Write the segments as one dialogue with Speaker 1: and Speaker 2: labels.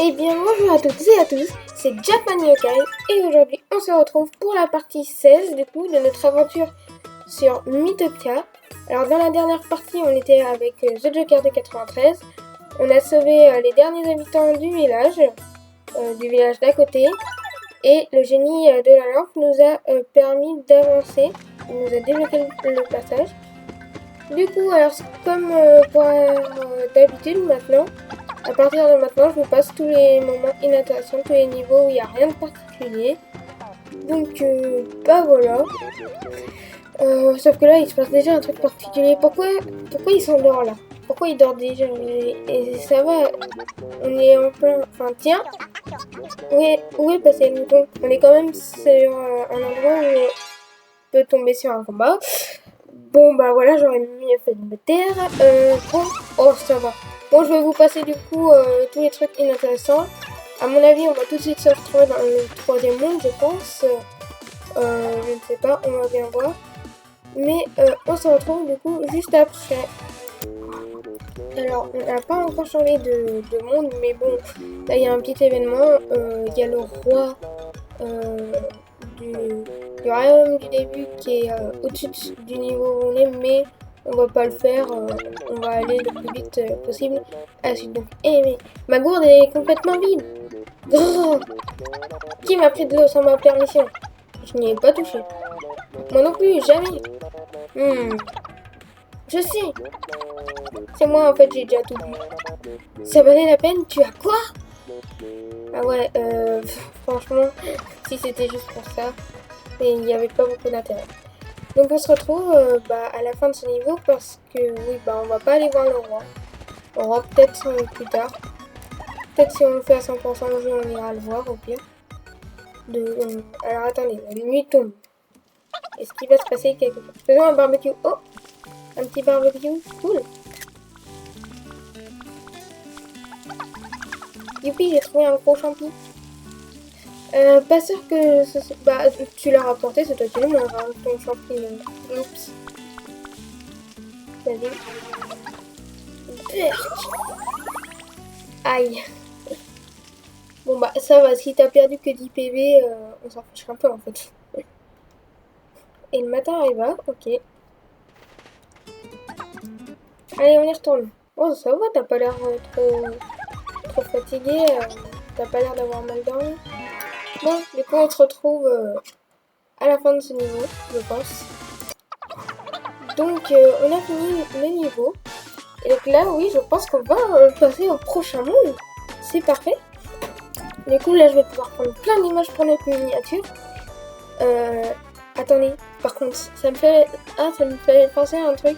Speaker 1: Eh bien bonjour à toutes et à tous, c'est Japan Yokai et aujourd'hui on se retrouve pour la partie 16 du coup de notre aventure sur Mythopia. Alors dans la dernière partie on était avec The Joker de 93, on a sauvé les derniers habitants du village d'à côté et le génie de la lampe nous a permis d'avancer, il nous a débloqué le passage. Du coup alors comme pour d'habitude maintenant, à partir de maintenant, je vous passe tous les moments inintéressants, tous les niveaux où il n'y a rien de particulier. Donc, bah voilà. Sauf que là, il se passe déjà un truc particulier. Pourquoi il s'endort là? Pourquoi il dort déjà? Et ça va, on est en plein... Enfin, tiens, où est passé le mouton? On est quand même sur un endroit où on peut tomber sur un combat. Bon, bah voilà, j'aurais mieux fait de me taire. Bon, oh, ça va. Bon, je vais vous passer du coup tous les trucs inintéressants. À mon avis, on va tout de suite se retrouver dans le troisième monde, je pense. Je ne sais pas, on va bien voir. Mais on se retrouve du coup juste après. Alors, on n'a pas encore changé de monde, mais bon, là il y a un petit événement. Il y a le roi du royaume du début qui est au-dessus du niveau où on est, mais on va pas le faire, on va aller le plus vite possible à la suite. Donc, mais ma gourde est complètement vide. Grrr. Qui m'a pris de l'eau sans ma permission? Je n'y ai pas touché. Moi non plus, jamais. Je sais. C'est moi en fait, j'ai déjà tout bu. Ça valait la peine? Tu as quoi? Ah ouais, franchement, si c'était juste pour ça, il n'y avait pas beaucoup d'intérêt. Donc on se retrouve à la fin de ce niveau parce que oui, on va pas aller voir le roi. On va peut-être plus tard. Peut-être si on le fait à 100% le jeu, on ira le voir au pire. Alors attendez, la nuit tombe. Est-ce qu'il va se passer quelque chose? Faisons un barbecue. Oh, un petit barbecue, cool. Youpi, j'ai trouvé un gros champi. Pas sûr que tu l'as rapporté, c'est toi qui l'as, mais on va ton champignon. Oups. Vas-y. Aïe. Bon bah ça va, si t'as perdu que 10 PV, on s'en fiche un peu en fait. Et le matin arriva, ok. Allez, on y retourne. Oh ça va, t'as pas l'air trop fatigué, t'as pas l'air d'avoir mal dormi. Bon, du coup on se retrouve à la fin de ce niveau, je pense. Donc on a fini le niveau. Et donc là, oui, je pense qu'on va passer au prochain monde. C'est parfait. Du coup, là, je vais pouvoir prendre plein d'images pour notre miniature. Attendez, par contre, ça me fait penser à un truc.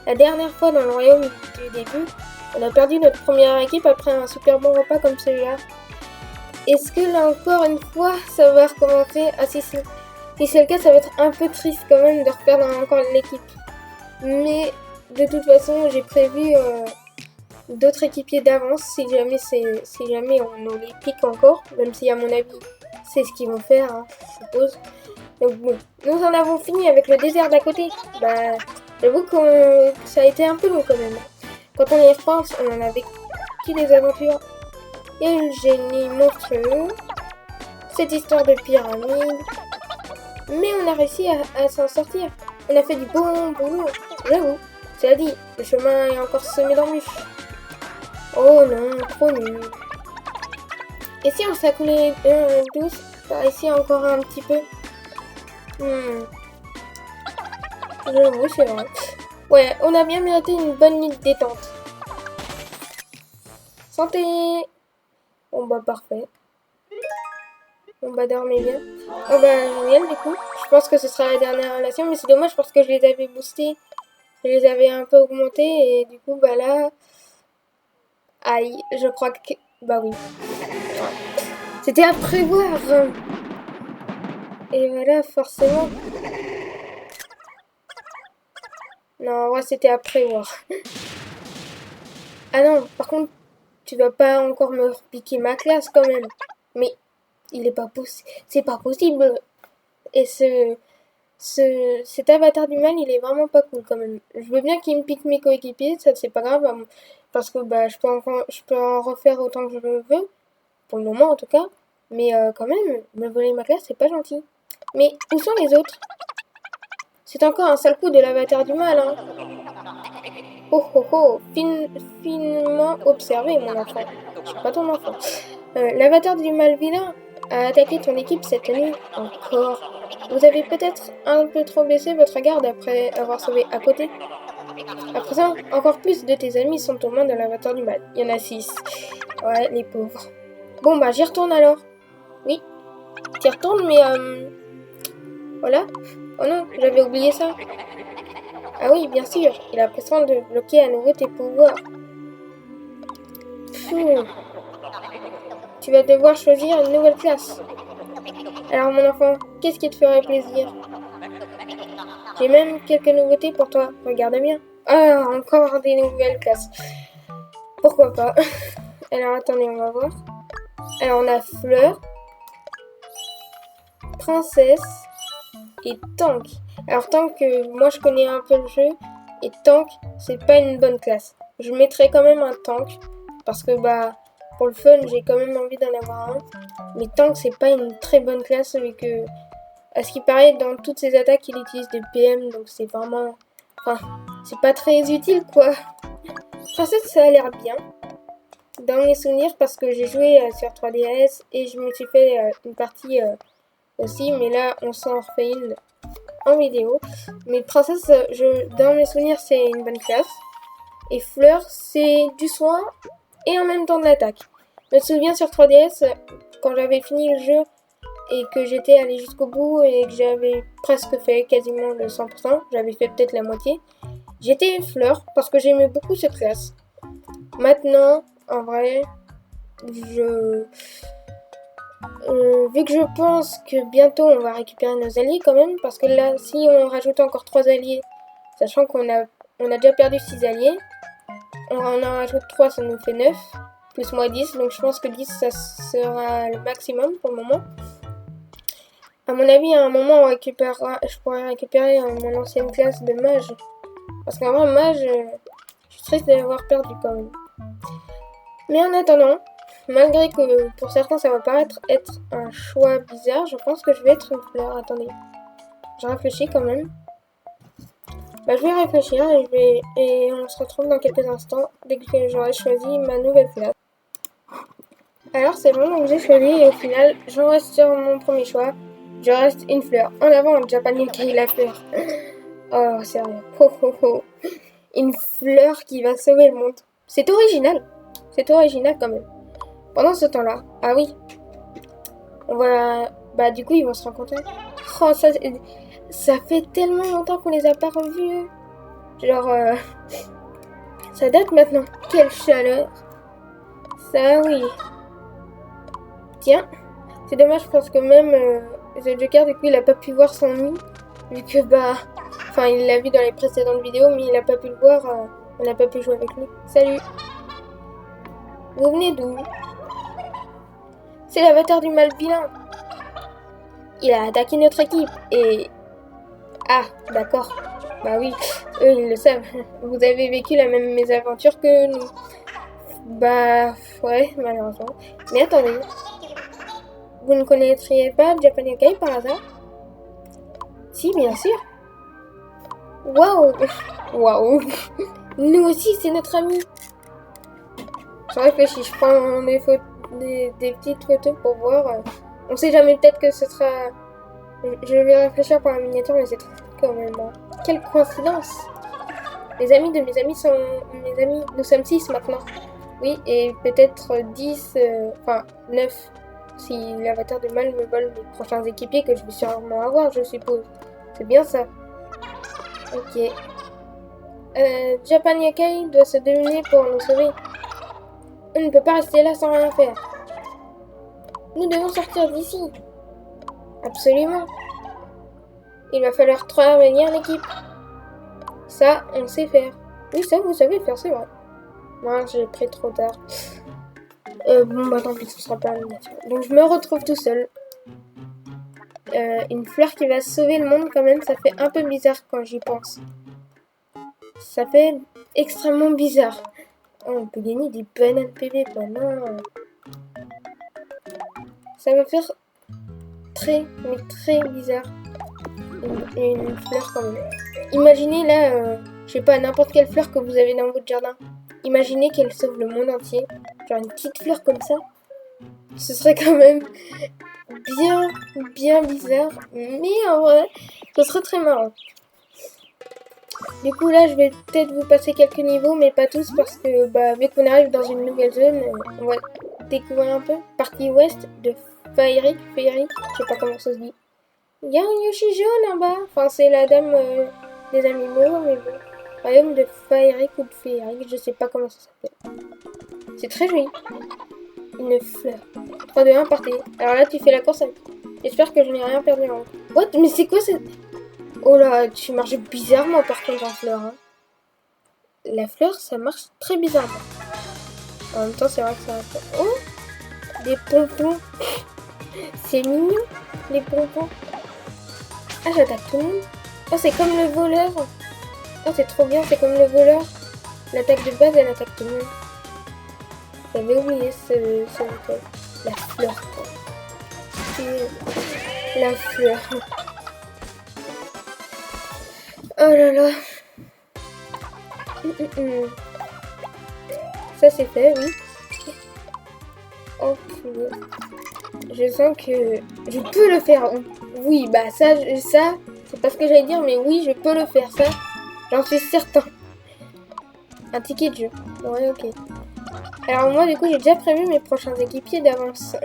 Speaker 1: La dernière fois dans le royaume du début, on a perdu notre première équipe après un super bon repas comme celui-là. Est-ce que là encore une fois, ça va recommencer? Ah si c'est le cas, ça va être un peu triste quand même de reperdre encore l'équipe. Mais de toute façon, j'ai prévu d'autres équipiers d'avance si jamais on nous les pique encore, même si à mon avis c'est ce qu'ils vont faire, hein, je suppose. Donc bon, nous en avons fini avec le désert d'à côté. J'avoue que ça a été un peu long quand même. Quand on y repense, on en a vécu des aventures. Quel génie monstrueux. Cette histoire de pyramide. Mais on a réussi à s'en sortir. On a fait du bon boulot, j'avoue. Cela dit, le chemin est encore semé d'embûches. Oh non, trop nul. Et si on s'accoulait douce par ici encore un petit peu? J'avoue, c'est vrai. Ouais, on a bien mérité une bonne nuit de détente. Santé! Bon bah parfait. On va dormir bien. Oh bah génial du coup. Je pense que ce sera la dernière relation, mais c'est dommage parce que je les avais boostés. Je les avais un peu augmentés et du coup bah là... Aïe, je crois que... Bah oui. C'était à prévoir. Et voilà, forcément. Non, ouais, c'était à prévoir. Ah non, par contre, tu vas pas encore me repiquer ma classe quand même. Mais il est pas possible. C'est pas possible. Et cet avatar du mal, il est vraiment pas cool quand même. Je veux bien qu'il me pique mes coéquipiers, ça c'est pas grave. Parce que je peux en refaire autant que je veux. pour le moment en tout cas. Mais quand même, me voler ma classe, c'est pas gentil. Mais où sont les autres? C'est encore un sale coup de l'avatar du mal, hein. Oh oh oh, finement observé, mon enfant. Je suis pas ton enfant. L'avatar du mal vilain a attaqué ton équipe cette nuit. Encore. Vous avez peut-être un peu trop baissé votre garde après avoir sauvé à côté. À présent, encore plus de tes amis sont aux mains de l'avatar du mal. Il y en a 6. Ouais, les pauvres. Bon, bah, j'y retourne alors. Oui, j'y retourne, mais voilà. Oh non, j'avais oublié ça. Ah oui, bien sûr, il a pression de bloquer à nouveau tes pouvoirs. Pfff. Tu vas devoir choisir une nouvelle classe. Alors mon enfant, qu'est-ce qui te ferait plaisir? J'ai même quelques nouveautés pour toi, regarde bien. Ah, encore des nouvelles classes. Pourquoi pas? Alors attendez, on va voir. Alors on a Fleur, Princesse et Tank. Alors Tank, moi je connais un peu le jeu. Et Tank, c'est pas une bonne classe. Je mettrais quand même un Tank. Parce que bah, pour le fun, j'ai quand même envie d'en avoir un. Mais Tank, c'est pas une très bonne classe. Vu que, à ce qui paraît, dans toutes ses attaques, il utilise des PM. Donc c'est vraiment... Enfin, c'est pas très utile quoi. Princesse, ça a l'air bien. Dans mes souvenirs, parce que j'ai joué sur 3DS. Et je me suis fait une partie aussi. Mais là, on s'en refait une en vidéo. Mais Princesse, dans mes souvenirs, c'est une bonne classe. Et Fleur, c'est du soin et en même temps de l'attaque. Je me souviens sur 3DS, quand j'avais fini le jeu et que j'étais allé jusqu'au bout et que j'avais presque fait quasiment le 100%, j'avais fait peut-être la moitié, j'étais Fleur parce que j'aimais beaucoup cette classe. Maintenant, en vrai, vu que je pense que bientôt on va récupérer nos alliés quand même, parce que là, si on rajoute encore 3 alliés, sachant qu'on a déjà perdu 6 alliés, on en rajoute 3, ça nous fait 9, plus moi 10, donc je pense que 10, ça sera le maximum pour le moment. À mon avis, à un moment, je pourrais récupérer mon ancienne classe de mage. Parce qu'en vrai, mage, je suis triste de l'avoir perdu quand même. Mais en attendant, malgré que pour certains ça va paraître être un choix bizarre, je pense que je vais être une fleur. Attendez, je réfléchis quand même. Bah, je vais réfléchir et on se retrouve dans quelques instants dès que j'aurai choisi ma nouvelle classe. Alors c'est bon, donc j'ai choisi et au final, j'en reste sur mon premier choix. Je reste une fleur. En avant, Japan Yuki, la fleur. Oh, sérieux. Ho, ho, ho. Une fleur qui va sauver le monde. C'est original. C'est original quand même. Pendant ce temps-là, ah oui, on va... Bah du coup, ils vont se rencontrer. Oh, ça fait tellement longtemps qu'on les a pas revus. Genre, ça date maintenant. Quelle chaleur. Ça, oui. Tiens, c'est dommage parce que même The Joker, du coup, il a pas pu voir son ami. Vu que, bah... Enfin, il l'a vu dans les précédentes vidéos, mais il a pas pu le voir. On n'a pas pu jouer avec lui. Salut. Vous venez d'où? C'est l'avatar du mal vilain. Il a attaqué notre équipe et... Ah, d'accord. Bah oui, eux, ils le savent. Vous avez vécu la même mésaventure que nous. Bah, ouais, malheureusement. Mais attendez. Vous ne connaîtriez pas Japan Yokai par hasard? Si, bien sûr. Waouh! Waouh! Nous aussi, c'est notre ami. Je réfléchis, je prends des petites photos pour voir. On sait jamais, peut-être que ce sera... Je vais réfléchir pour la miniature, mais c'est trop quand même. Quelle coïncidence! Les amis de mes amis sont mes amis. Nous sommes 6 maintenant. Oui, et peut-être 10, enfin 9, si l'avatar du mal me vole mes prochains équipiers que je vais sûrement avoir, je suppose. C'est bien ça. Ok. Japan Yakai doit se deviner pour nous sauver. On ne peut pas rester là sans rien faire. Nous devons sortir d'ici. Absolument. Il va falloir travailler en équipe. Ça, on sait faire. Oui, ça, vous savez faire, c'est vrai. Moi, j'ai pris trop tard. Bon, bah tant pis, ce sera pas la miniature. Donc, je me retrouve tout seul. Une fleur qui va sauver le monde, quand même, ça fait un peu bizarre quand j'y pense. Ça fait extrêmement bizarre. Oh, on peut gagner des bananes PV, bah non. ça va faire très, mais très bizarre. Une fleur quand même. Imaginez là, je sais pas, n'importe quelle fleur que vous avez dans votre jardin. Imaginez qu'elle sauve le monde entier. Genre une petite fleur comme ça. Ce serait quand même bien bizarre. Mais en vrai, ce serait très marrant. Du coup là, je vais peut-être vous passer quelques niveaux, mais pas tous parce que vu qu'on arrive dans une nouvelle zone, on va découvrir un peu. Partie ouest de Faerik, je sais pas comment ça se dit. Il y a un Yoshi jaune en bas. Enfin, c'est la dame des animaux, mais bon. Royaume de Faerik ou de Féeric, je sais pas comment ça s'appelle. C'est très joli. Une fleur. 3, 2, 1, partez. Alors là, tu fais la course avec. J'espère que je n'ai rien perdu en route. What? Mais c'est quoi cette... Oh là, tu marches bizarrement par contre en fleur. Hein. La fleur, ça marche très bizarrement. En même temps, c'est vrai que ça... Oh! Des pompons. C'est mignon, les pompons. Ah, j'attaque tout le monde. Oh, c'est comme le voleur. Oh, c'est trop bien, c'est comme le voleur. L'attaque de base, elle attaque tout le monde. J'avais oublié ce méthode. La fleur. C'est la fleur. Oh là là. Ça, c'est fait, oui. Oh, punaise. Je sens que je peux le faire. Oui, bah ça c'est pas ce que j'allais dire, mais oui, je peux le faire, ça, j'en suis certain. Un ticket de jeu. Ouais, ok. Alors moi, du coup, j'ai déjà prévu mes prochains équipiers d'avance.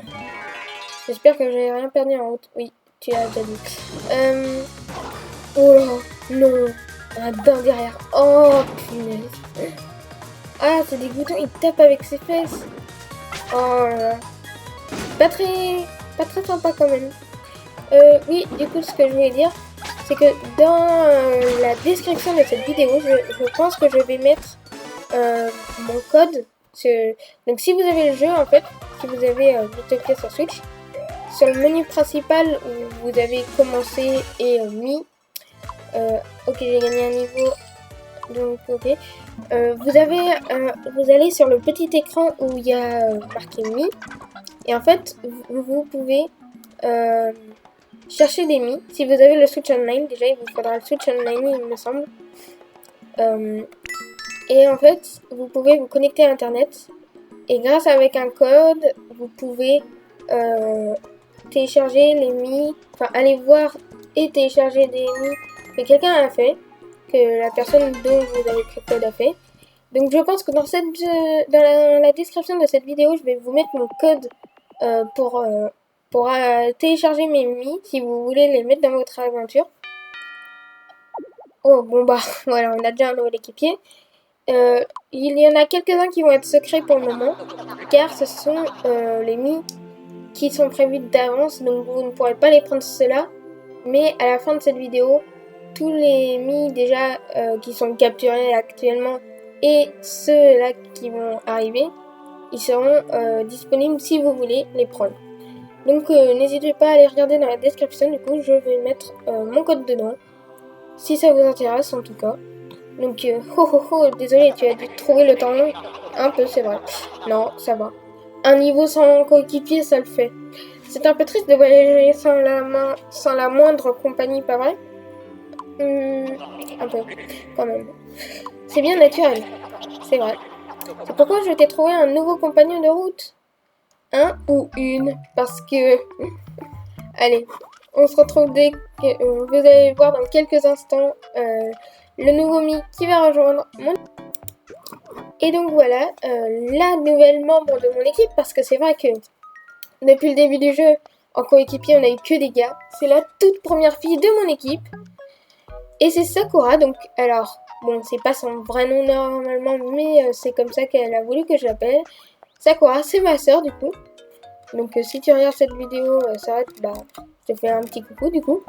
Speaker 1: J'espère que j'ai rien perdu en route. Oui, tu as déjà dit. Oh là, non. Un dent derrière. Oh, punaise. Ah, c'est dégoûtant, il tape avec ses fesses. Oh là là. Pas très sympa quand même. Oui, du coup, ce que je voulais dire, c'est que dans la description de cette vidéo, je pense que je vais mettre mon code. Donc, si vous avez le jeu, en fait, si vous avez Miitopia sur Switch, sur le menu principal où vous avez commencé et mis, ok, j'ai gagné un niveau, donc ok. Vous allez sur le petit écran où il y a marqué Mi, et en fait, vous pouvez chercher des Mi. Si vous avez le Switch Online, déjà il vous faudra le Switch Online, il me semble. Et en fait, vous pouvez vous connecter à Internet. Et grâce avec un code, vous pouvez télécharger les Mi. Enfin, aller voir et télécharger des Mi que quelqu'un a fait. Que la personne dont vous avez écrit le code a fait. Donc je pense que dans la description de cette vidéo, je vais vous mettre mon code pour télécharger mes Mi si vous voulez les mettre dans votre aventure. Oh bon bah voilà, on a déjà un nouvel équipier. Il y en a quelques-uns qui vont être secrets pour le moment, car ce sont les Mi qui sont prévus d'avance, donc vous ne pourrez pas les prendre ceux-là. Mais à la fin de cette vidéo, tous les Mi déjà qui sont capturés actuellement et ceux-là qui vont arriver, ils seront disponibles si vous voulez les prendre. Donc n'hésitez pas à aller regarder dans la description, du coup je vais mettre mon code dedans, si ça vous intéresse en tout cas. Donc désolé, tu as dû trouver le temps long, un peu c'est vrai. Non, ça va. Un niveau sans coéquipier, ça le fait. C'est un peu triste de voyager sans la moindre compagnie, pas vrai? Un peu, quand même. C'est bien naturel, c'est vrai. C'est pourquoi je t'ai trouvé un nouveau compagnon de route. Un ou une, parce que... Allez, on se retrouve dès que... vous allez voir dans quelques instants le nouveau Mi qui va rejoindre mon... Et donc voilà, la nouvelle membre de mon équipe, parce que c'est vrai que depuis le début du jeu, en coéquipier, on a eu que des gars. C'est la toute première fille de mon équipe. Et c'est Sakura, donc, alors, bon, c'est pas son vrai nom normalement, mais c'est comme ça qu'elle a voulu que je l'appelle. Sakura, c'est ma sœur, du coup. Donc, si tu regardes cette vidéo, ça va, je te fais un petit coucou, du coup.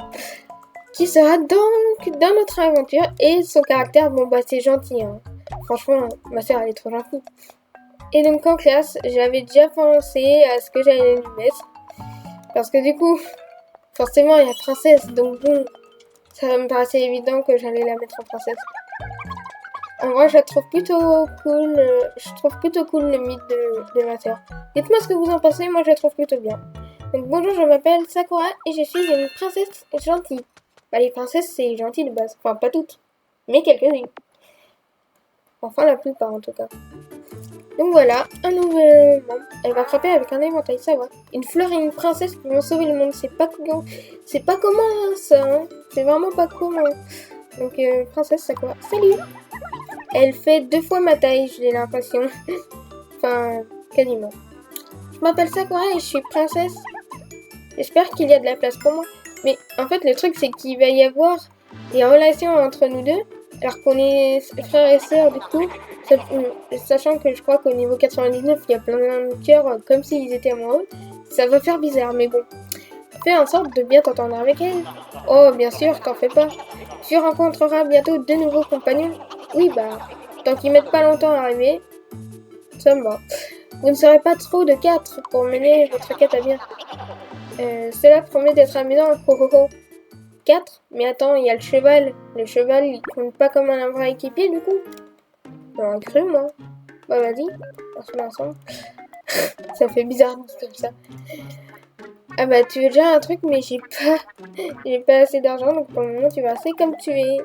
Speaker 1: Qui sera donc dans notre aventure, et son caractère, bon, c'est gentil, hein. Franchement, ma sœur, elle est trop gentille. Et donc, en classe, j'avais déjà pensé à ce que j'allais lui mettre. Parce que, du coup, forcément, il y a princesse, donc bon... Ça me paraissait évident que j'allais la mettre en princesse. En vrai, je la trouve plutôt cool. Je trouve plutôt cool le mythe de ma sœur. Dites-moi ce que vous en pensez, moi je la trouve plutôt bien. Donc bonjour, je m'appelle Sakura et je suis une princesse gentille. Bah les princesses c'est gentil de base, enfin pas toutes, mais quelques-unes. Enfin la plupart en tout cas. Donc voilà, un nouvel membre. Elle va frapper avec un éventail, ça va. Une fleur et une princesse qui vont sauver le monde, c'est pas commun ça, hein. C'est vraiment pas commun. Donc princesse Sakura, salut. Elle fait 2 fois ma taille, j'ai l'impression. Enfin, quasiment. Je m'appelle Sakura et je suis princesse. J'espère qu'il y a de la place pour moi. Mais en fait, le truc, c'est qu'il va y avoir des relations entre nous deux, alors qu'on est frères et sœurs, du coup, sachant que je crois qu'au niveau 99, il y a plein de cœurs comme s'ils étaient amoureux. Ça va faire bizarre, mais bon. Fais en sorte de bien t'entendre avec elle. Oh, bien sûr, t'en fais pas. Tu rencontreras bientôt 2 nouveaux compagnons. Oui, bah, tant qu'ils mettent pas longtemps à arriver, ça me va. Vous ne serez pas trop de 4 pour mener votre quête à bien. Cela promet d'être amusant. Ho ho ho. 4? Mais attends, il y a le cheval. Le cheval, il compte pas comme un vrai équipier, du coup. J'aurais cru, moi. Bah, vas-y, on se met ensemble. Ça fait bizarre comme ça. Ah bah, tu veux déjà un truc, mais j'ai pas assez d'argent, donc pour le moment, tu vas rester comme tu es.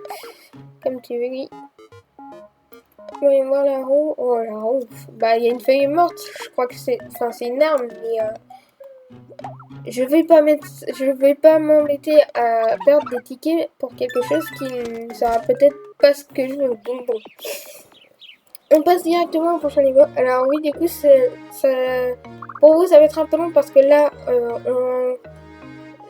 Speaker 1: Comme tu veux, oui. Voyons voir la roue. Oh, la roue. Bah, il y a une feuille morte. Je crois que c'est... Enfin, c'est une arme, mais... Je vais pas m'embêter à perdre des tickets pour quelque chose qui ne sera peut-être pas ce que je veux. Donc bon. On passe directement au prochain niveau. Alors oui, du coup, pour vous, ça va être un peu long parce que là,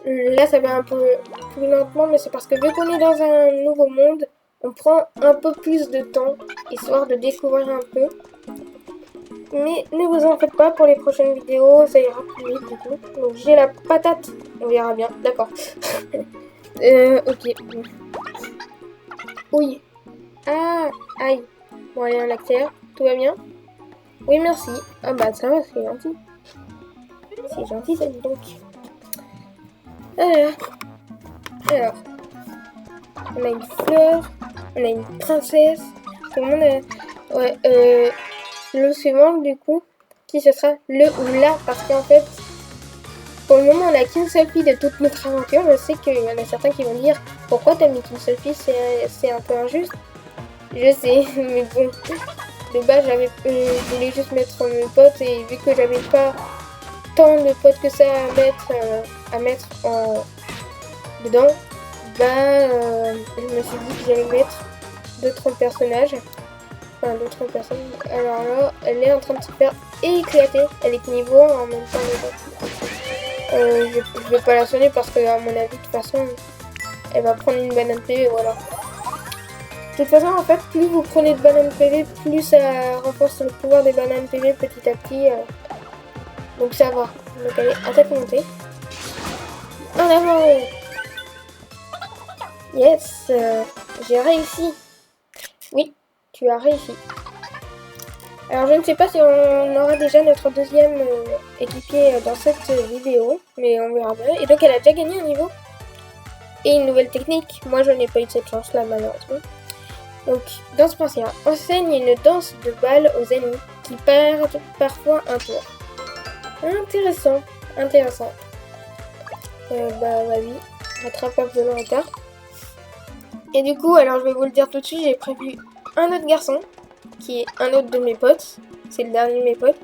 Speaker 1: là, ça va un peu plus lentement, mais c'est parce que vu qu'on est dans un nouveau monde, on prend un peu plus de temps, histoire de découvrir un peu. Mais ne vous en faites pas, pour les prochaines vidéos, ça ira plus vite du coup. Donc j'ai la patate, on verra bien, d'accord. Ok. Oui. Ah, aïe. Bon, allez, un lactaire, tout va bien? Oui, merci. Ah bah ça va, c'est gentil. C'est gentil, ça dit donc. Alors, on a une fleur, on a une princesse, tout le monde a... Ouais, le suivant, du coup, qui ce sera le ou la, parce qu'en fait, pour le moment, on n'a qu'une seule fille de toute notre aventure. Je sais qu'il y en a certains qui vont dire pourquoi t'as mis qu'une seule fille, c'est un peu injuste. Je sais, mais bon, de base, je voulais juste mettre mes potes, et vu que j'avais pas tant de potes que ça à mettre dedans, bah, je me suis dit que j'allais mettre d'autres personnages. Enfin, d'autres personnes. Alors là, elle est en train de se faire éclater. Elle est niveau en même temps. Je vais pas la sonner parce que, à mon avis, de toute façon, elle va prendre une banane PV, voilà. De toute façon, en fait, plus vous prenez de bananes PV, plus ça renforce le pouvoir des bananes PV petit à petit. Donc ça va. Donc elle est attaque montée. En avant! Yes! J'ai réussi. Oui. Tu as réussi. Alors je ne sais pas si on aura déjà notre deuxième équipier dans cette vidéo, mais on verra bien. Et donc elle a déjà gagné un niveau. Et une nouvelle technique. Moi je n'ai pas eu cette chance là malheureusement. Donc danse princière. Enseigne une danse de balle aux ennemis qui perdent parfois un tour. Intéressant. Intéressant. Bah vas-y. Rattrapage de retard. Et du coup, alors je vais vous le dire tout de suite, j'ai prévu un autre garçon, qui est un autre de mes potes, c'est le dernier de mes potes,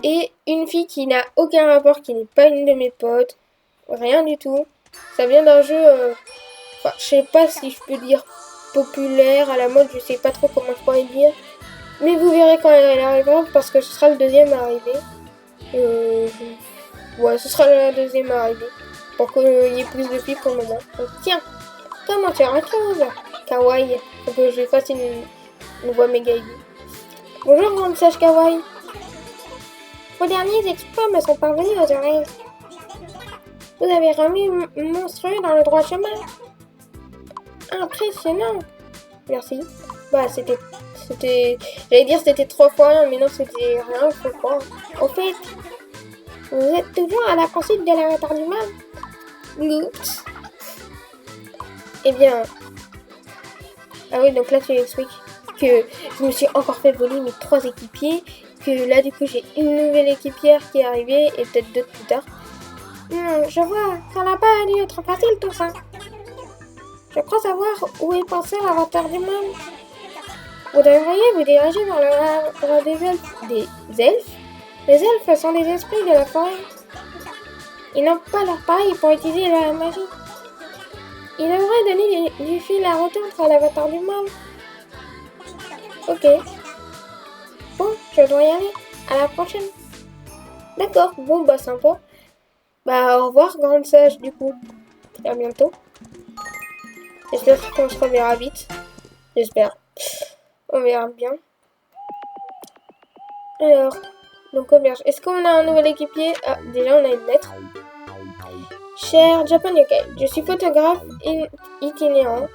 Speaker 1: et une fille qui n'a aucun rapport, qui n'est pas une de mes potes, rien du tout. Ça vient d'un jeu, enfin, je sais pas si je peux dire populaire, à la mode, je sais pas trop comment je pourrais dire, mais vous verrez quand elle arrivera, parce que ce sera le deuxième à arriver. Ouais, ce sera le deuxième à arriver, pour qu'il y ait plus de filles pour le moment. Donc tiens, comment tu as chose Kawaii, faut que je fasse une voix méga aiguë. Bonjour, grande sage Kawaii. Vos derniers exploits me sont parvenus aux oreilles. Vous avez remis monstrueux dans le droit chemin. Impressionnant. Merci. Bah, j'allais dire c'était 3 fois 1, mais non, c'était rien, faut croire. Au fait, vous êtes toujours à la poursuite de l'avatar du mal. Oups. Eh bien... Ah oui, donc là tu expliques que je me suis encore fait voler mes 3 équipiers, que là du coup j'ai une nouvelle équipière qui est arrivée et peut-être 2 plus tard. Je vois, ça n'a pas dû être facile tout ça. Je crois savoir où est passé l'avatar du monde. Vous devriez vous diriger vers le laboratoire des elfes. Des elfes? Les elfes sont des esprits de la forêt. Ils n'ont pas leur pareil pour utiliser la magie. Il devrait donner du fil à retordre à l'avatar du mal. Ok. Bon, je dois y aller. À la prochaine. D'accord, bon bah sympa. Bah au revoir grande sage du coup. À bientôt. J'espère qu'on se reverra vite. J'espère. On verra bien. Alors, donc auberge. Est-ce qu'on a un nouvel équipier? Ah, déjà on a une lettre. Cher Japan Yokai, je suis photographe itinérant.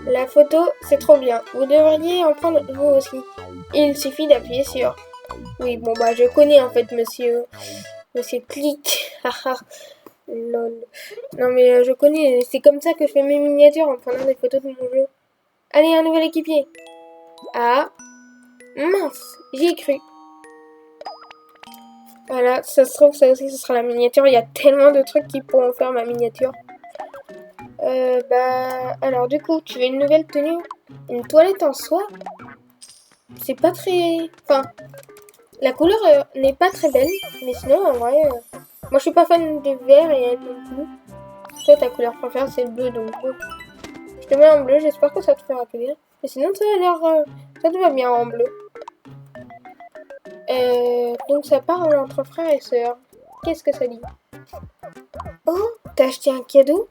Speaker 1: La photo, c'est trop bien. Vous devriez en prendre vous aussi. Il suffit d'appuyer sur... Oui, bon bah je connais en fait monsieur Click. Haha. Lol. Non mais je connais, c'est comme ça que je fais mes miniatures en prenant des photos de mon jeu. Allez, un nouvel équipier. Ah. Mince, j'y ai cru. Voilà, ça se trouve, ça aussi, ce sera la miniature. Il y a tellement de trucs qui pourront faire ma miniature. Alors du coup, tu veux une nouvelle tenue? Une toilette en soie? C'est pas très... Enfin, la couleur n'est pas très belle, mais sinon, en vrai, moi je suis pas fan du vert et elle non plus. Toi, ta couleur préférée, c'est le bleu, donc je te mets en bleu, j'espère que ça te fera plaisir. Mais sinon, ça a l'air... ça te va bien en bleu. Donc ça parle entre frères et sœurs. Qu'est-ce que ça dit? Oh, t'as acheté un cadeau?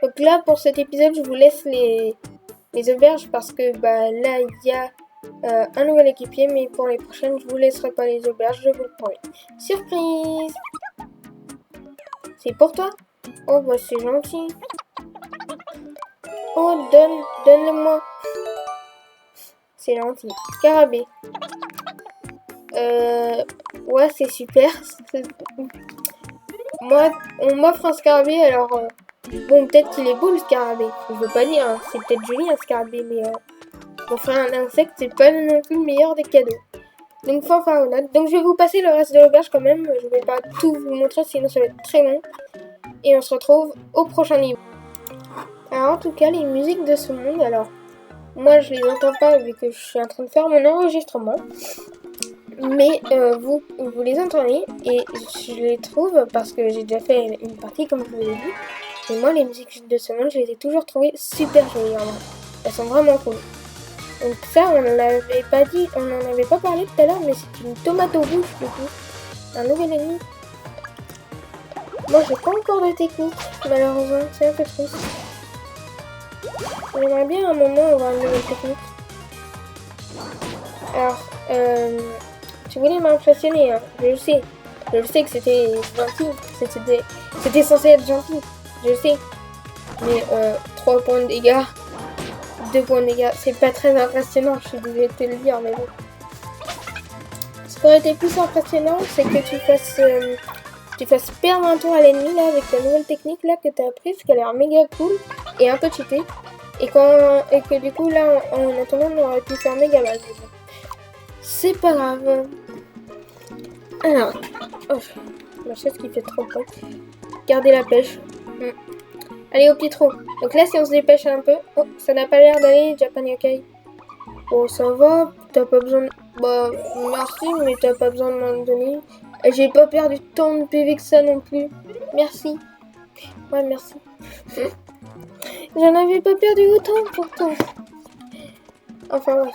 Speaker 1: Donc là, pour cet épisode, je vous laisse les auberges parce que bah là, il y a un nouvel équipier, mais pour les prochaines, je vous laisserai pas les auberges, je vous le promets. Surprise! C'est pour toi? Oh, bah c'est gentil. Oh, donne-le-moi. C'est gentil. Scarabée. Ouais, c'est super. Moi, on m'offre un scarabée, alors... bon, peut-être qu'il est beau le scarabée. Je veux pas dire, hein. C'est peut-être joli un scarabée, mais... Enfin, un insecte, c'est pas non plus le meilleur des cadeaux. Donc, fanfaronnade. Donc, je vais vous passer le reste de l'auberge quand même. Je vais pas tout vous montrer, sinon ça va être très long. Et on se retrouve au prochain niveau. Alors, en tout cas, les musiques de ce monde, alors... Moi, je les entends pas vu que je suis en train de faire mon enregistrement. Mais vous les entendez et je les trouve parce que j'ai déjà fait une partie comme je vous l'ai dit. Et moi, les musiques de ce monde, je les ai toujours trouvées super jolies. Elles sont vraiment cool. Donc ça, on n'en avait pas dit, on n'en avait pas parlé tout à l'heure, mais c'est une tomate au rouge du coup. Un nouvel ennemi. Moi, j'ai pas encore de technique, malheureusement, c'est un peu triste. J'aimerais bien à un moment avoir une nouvelle technique. Alors, tu voulais m'impressionner, hein. Je le sais. Je le sais que c'était gentil. C'était censé être gentil. Je le sais. Mais 3 points de dégâts. 2 points de dégâts. C'est pas très impressionnant, je suis obligée de te le dire, mais bon. Ce qui aurait été plus impressionnant, c'est que tu fasses perdre un tour à l'ennemi là avec ta nouvelle technique là que t'as apprise, qui a l'air méga cool et un peu cheatée. Et que du coup là en attendant on aurait pu faire méga mal. C'est pas grave. Alors, oh, ma chaise qui fait trop peur. Gardez la pêche. Allez au pied trop. Donc là, si on se dépêche un peu. Oh, ça n'a pas l'air d'aller, Japan Yokai. Oh, ça va. T'as pas besoin de... Bah, merci, mais t'as pas besoin de m'en donner. Et j'ai pas perdu tant de PV que ça non plus. Merci. Ouais, merci. J'en avais pas perdu autant pourtant. Enfin, bref.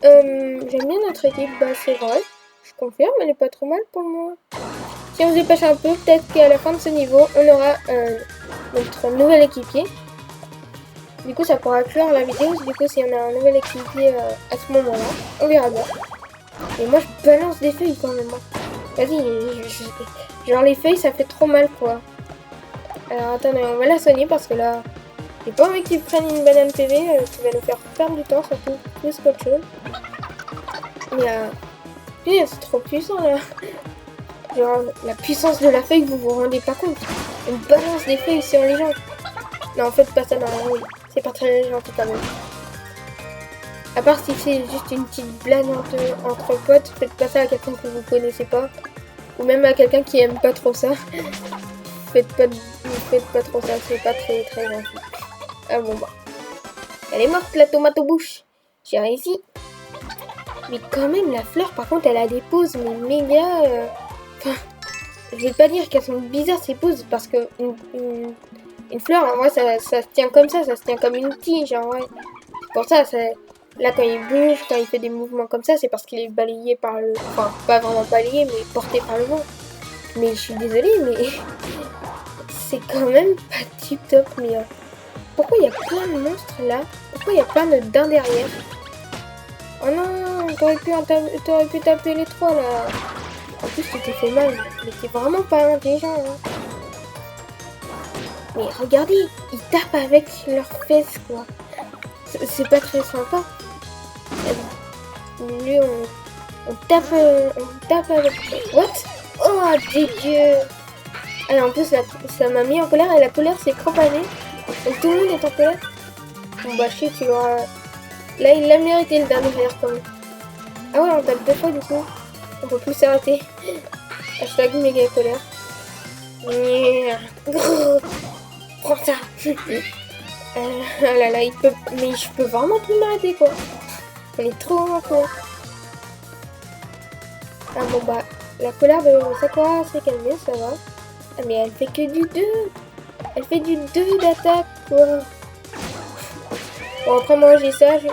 Speaker 1: J'aime bien notre équipe, bah c'est vrai. Je confirme, elle est pas trop mal pour moi. Si on se dépêche un peu, peut-être qu'à la fin de ce niveau, on aura notre nouvel équipier. Du coup, ça pourra clore la vidéo. Du coup, si on a un nouvel équipier à ce moment-là, on verra bien. Et moi, je balance des feuilles quand même. Vas-y, genre les feuilles, ça fait trop mal, quoi. Alors, attendez, on va la soigner parce que là, j'ai pas envie qu'ils prennent une banane PV qui va nous faire perdre du temps, surtout plus qu'autre chose. Mais c'est trop puissant là. Genre, la puissance de la feuille, vous vous rendez pas compte. On balance des feuilles sur les gens. Non, faites pas ça dans la rue. C'est pas très gentil quand même. À part si c'est juste une petite blague entre potes, faites pas ça à quelqu'un que vous connaissez pas. Ou même à quelqu'un qui aime pas trop ça. Faites pas trop ça, c'est pas très gentil. Ah bon bah. Elle est morte la tomate aux bouches. J'ai réussi. Mais quand même la fleur par contre elle a des poses mais méga... Enfin, je vais pas dire qu'elles sont bizarres ces poses parce que une fleur en vrai ça se tient comme ça se tient comme une tige en vrai. C'est pour ça, là quand il bouge, quand il fait des mouvements comme ça, c'est parce qu'il est balayé par le... Enfin, pas vraiment balayé, mais porté par le vent. Mais je suis désolée, mais c'est quand même pas tip top. Mais pourquoi il y a plein de monstres là? Pourquoi il y a plein de daims derrière? Oh non, t'aurais pu taper les trois là. En plus, tu t'es fait mal. Mais t'es vraiment pas intelligent. Hein. Mais regardez, ils tapent avec leurs fesses quoi. C'est pas très sympa. Lui, on tape avec... What? Oh, dégueu! Et en plus, ça m'a mis en colère et la colère s'est propagée. Donc tout le monde est en colère. Bon bah shit, tu vois. Là, il l'a mérité le dernier verre quand même. Ah ouais, on tape deux fois du coup. On peut plus s'arrêter. Hashtag méga colère. Prends ça! Ah là là, mais je peux vraiment plus m'arrêter quoi. Elle est trop con. Ah bon bah, la colère de Sakura s'est calmée, ça va. Ah mais elle fait que du 2. Elle fait du 2 d'attaque quoi. Bon après moi j'ai ça, je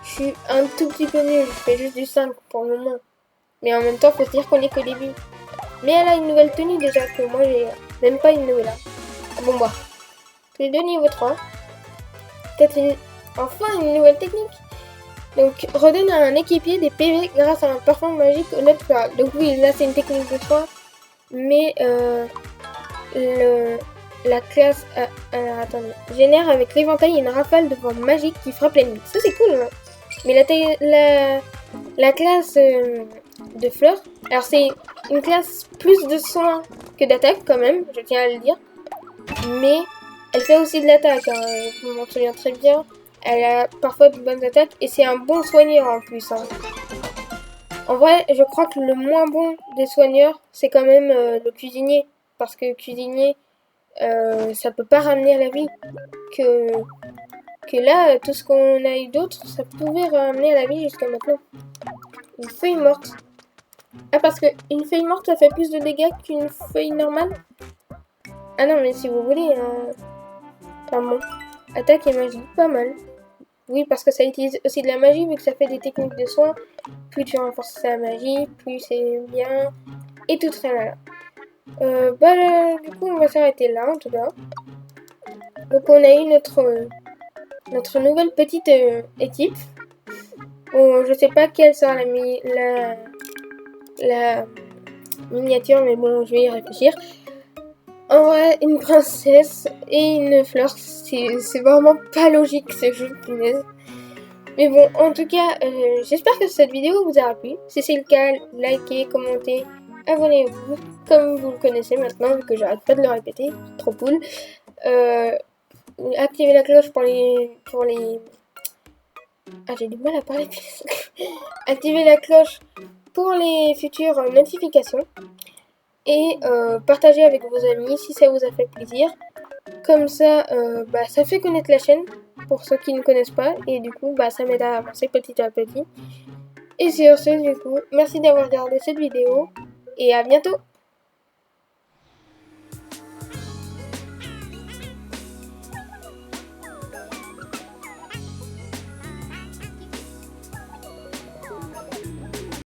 Speaker 1: suis un tout petit peu mieux. Je fais juste du 5 pour le moment. Mais en même temps, faut se dire qu'on est qu'au début. Mais elle a une nouvelle tenue déjà que moi j'ai même pas une nouvelle. Ah bon bah, tous les deux niveau 3. Peut-être enfin une nouvelle technique. Donc, redonne à un équipier des PV grâce à un parfum magique au net floral. Donc oui, là c'est une technique de soin, mais la classe attendez, génère avec l'éventail une rafale de vent magique qui frappe l'ennemi. Ça c'est cool, hein. Mais la classe de fleurs, alors c'est une classe plus de soin que d'attaque quand même, je tiens à le dire. Mais elle fait aussi de l'attaque, hein, je m'en souviens très bien. Elle a parfois de bonnes attaques et c'est un bon soigneur en plus. Hein. En vrai, je crois que le moins bon des soigneurs, c'est quand même le cuisinier. Parce que cuisinier, ça peut pas ramener à la vie. Que là, tout ce qu'on a eu d'autre, ça pouvait ramener à la vie jusqu'à maintenant. Une feuille morte. Ah, parce que une feuille morte, ça fait plus de dégâts qu'une feuille normale? Ah non, mais si vous voulez... Enfin bon. Attaque et magie, pas mal. Oui, parce que ça utilise aussi de la magie, vu que ça fait des techniques de soin. Plus tu renforces sa magie, plus c'est bien. Et tout très mal. Du coup, on va s'arrêter là, en tout cas. Donc, on a eu notre nouvelle petite équipe. Bon, je sais pas quelle sera la miniature, mais bon, je vais y réfléchir. En vrai, une princesse et une fleur, c'est vraiment pas logique ce jeu, punaise. Mais bon, en tout cas, j'espère que cette vidéo vous aura plu. Si c'est le cas, likez, commentez, abonnez-vous, comme vous le connaissez maintenant, vu que j'arrête pas de le répéter, c'est trop cool. Activez la cloche pour les... Ah, j'ai du mal à parler. Activez la cloche pour les futures notifications. Et partagez avec vos amis si ça vous a fait plaisir. Comme ça, ça fait connaître la chaîne pour ceux qui ne connaissent pas. Et du coup, ça m'aide à avancer petit à petit. Et sur ce, du coup, merci d'avoir regardé cette vidéo. Et à bientôt!